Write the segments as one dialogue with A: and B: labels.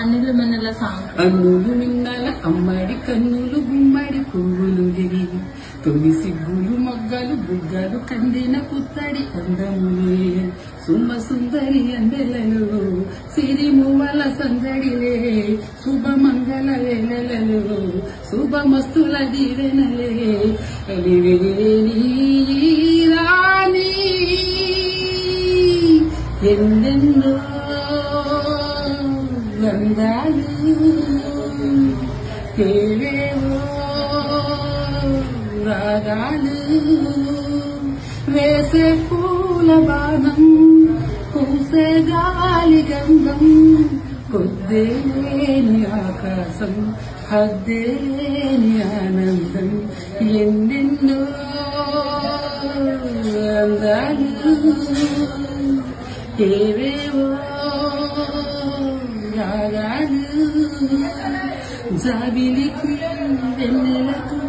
A: అన్నులు మిన్నల song.
B: అన్నులు మిన్నల అమ్మడి కన్నులు గుమ్మడి పువ్వులు దిగి తొలి సిగ్గులు మొగ్గలు బుగ్గలు కందిన పుత్తడి అందములే సుమ సుందరి అందెలలో సిరిమువల సందడిలే శుభమంగళ వేళలలో శుభమస్తుల దీవెనలే అలివేని రాణి ఎందెందో గంధాలు ఏవేవో రాగాలు వేసే పూల బాణం పూసే గాలి గంధం కొద్దేలేని ఆకాశం హద్దేలేని ఆనందం ఎన్నెన్నో అందాలు ఏవేవో రాగాలు జాబిలికి వెన్నెలతో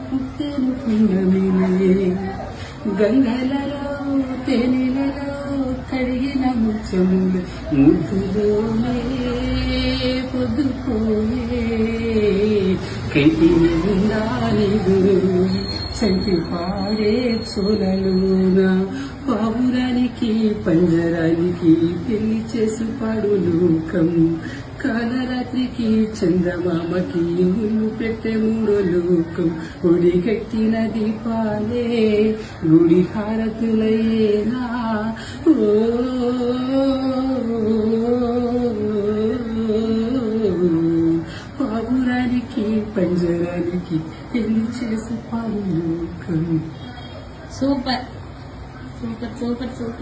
B: పుట్టెను పుణ్యమిలే గంగలలో తేనెలలో కడిగిన ముచ్చములు ముద్దులోనే పొద్దుకోలే కంటి నిందాని గురువు చంటి పాడే చోలలోన పావురానికి పంజరానికి పెళ్లి చేసి పాడు లోకం కాలరాత్రికి చంద్రమామకి ముళ్ళు పెట్టే మూడో లోకం ఒడిగట్టిన దీపాలే గుడి హారతులయ్యేనా ఓ పావురానికి పంజరానికి పెళ్లి చేసి పాడు లోకం.
A: Super super super super.